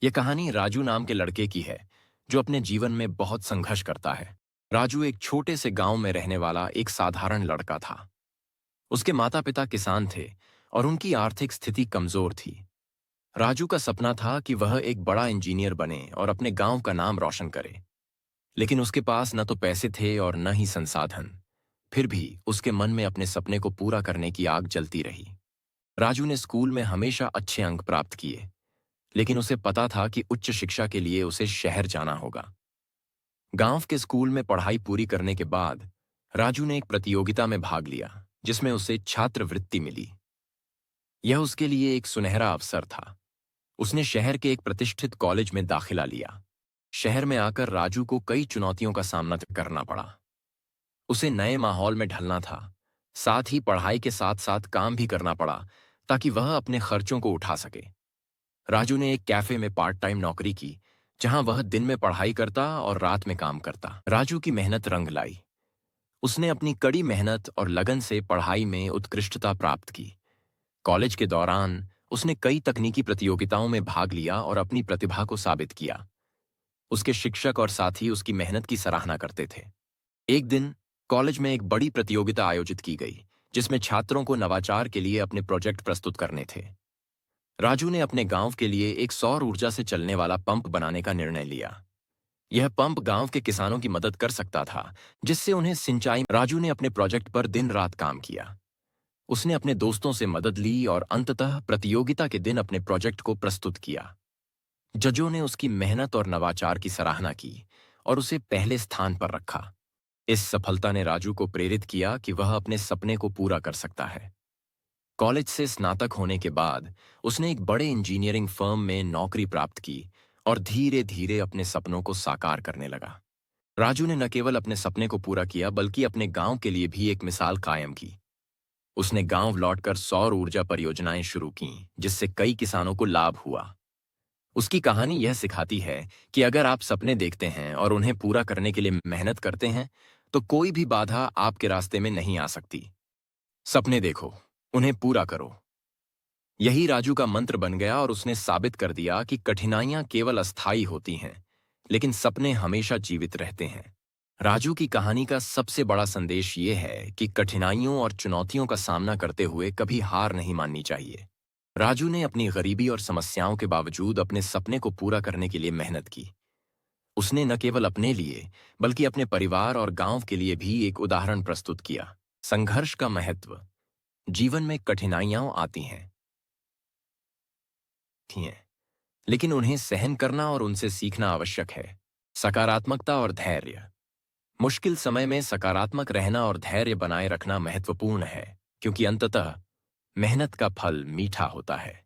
यह कहानी राजू नाम के लड़के की है जो अपने जीवन में बहुत संघर्ष करता है। राजू एक छोटे से गांव में रहने वाला एक साधारण लड़का था। उसके माता पिता किसान थे और उनकी आर्थिक स्थिति कमजोर थी। राजू का सपना था कि वह एक बड़ा इंजीनियर बने और अपने गांव का नाम रोशन करे। लेकिन उसके पास न तो पैसे थे और न ही संसाधन। फिर भी उसके मन में अपने सपने को पूरा करने की आग जलती रही। राजू ने स्कूल में हमेशा अच्छे अंक प्राप्त किए, लेकिन उसे पता था कि उच्च शिक्षा के लिए उसे शहर जाना होगा। गांव के स्कूल में पढ़ाई पूरी करने के बाद राजू ने एक प्रतियोगिता में भाग लिया जिसमें उसे छात्रवृत्ति मिली। यह उसके लिए एक सुनहरा अवसर था। उसने शहर के एक प्रतिष्ठित कॉलेज में दाखिला लिया। शहर में आकर राजू को कई चुनौतियों का सामना करना पड़ा। उसे नए माहौल में ढलना था, साथ ही पढ़ाई के साथ साथ काम भी करना पड़ा ताकि वह अपने खर्चों को उठा सके। राजू ने एक कैफे में पार्ट टाइम नौकरी की, जहां वह दिन में पढ़ाई करता और रात में काम करता। राजू की मेहनत रंग लाई। उसने अपनी कड़ी मेहनत और लगन से पढ़ाई में उत्कृष्टता प्राप्त की। कॉलेज के दौरान उसने कई तकनीकी प्रतियोगिताओं में भाग लिया और अपनी प्रतिभा को साबित किया। उसके शिक्षक और साथी उसकी मेहनत की सराहना करते थे। एक दिन कॉलेज में एक बड़ी प्रतियोगिता आयोजित की गई, जिसमें छात्रों को नवाचार के लिए अपने प्रोजेक्ट प्रस्तुत करने थे। राजू ने अपने गांव के लिए एक सौर ऊर्जा से चलने वाला पंप बनाने का निर्णय लिया। यह पंप गांव के किसानों की मदद कर सकता था, जिससे उन्हें सिंचाई। राजू ने अपने प्रोजेक्ट पर दिन रात काम किया। उसने अपने दोस्तों से मदद ली और अंततः प्रतियोगिता के दिन अपने प्रोजेक्ट को प्रस्तुत किया। जजों ने उसकी मेहनत और नवाचार की सराहना की और उसे पहले स्थान पर रखा। इस सफलता ने राजू को प्रेरित किया कि वह अपने सपने को पूरा कर सकता है। कॉलेज से स्नातक होने के बाद उसने एक बड़े इंजीनियरिंग फर्म में नौकरी प्राप्त की और धीरे धीरे अपने सपनों को साकार करने लगा। राजू ने न केवल अपने सपने को पूरा किया बल्कि अपने गांव के लिए भी एक मिसाल कायम की। उसने गांव लौटकर सौर ऊर्जा परियोजनाएं शुरू की, जिससे कई किसानों को लाभ हुआ। उसकी कहानी यह सिखाती है कि अगर आप सपने देखते हैं और उन्हें पूरा करने के लिए मेहनत करते हैं, तो कोई भी बाधा आपके रास्ते में नहीं आ सकती। सपने देखो, उन्हें पूरा करो। यही राजू का मंत्र बन गया और उसने साबित कर दिया कि कठिनाइयां केवल अस्थायी होती हैं, लेकिन सपने हमेशा जीवित रहते हैं। राजू की कहानी का सबसे बड़ा संदेश ये है कि कठिनाइयों और चुनौतियों का सामना करते हुए कभी हार नहीं माननी चाहिए। राजू ने अपनी गरीबी और समस्याओं के बावजूद अपने सपने को पूरा करने के लिए मेहनत की। उसने न केवल अपने लिए बल्कि अपने परिवार और गांव के लिए भी एक उदाहरण प्रस्तुत किया। संघर्ष का महत्व। जीवन में कठिनाइयां आती हैं, लेकिन उन्हें सहन करना और उनसे सीखना आवश्यक है। सकारात्मकता और धैर्य। मुश्किल समय में सकारात्मक रहना और धैर्य बनाए रखना महत्वपूर्ण है, क्योंकि अंततः मेहनत का फल मीठा होता है।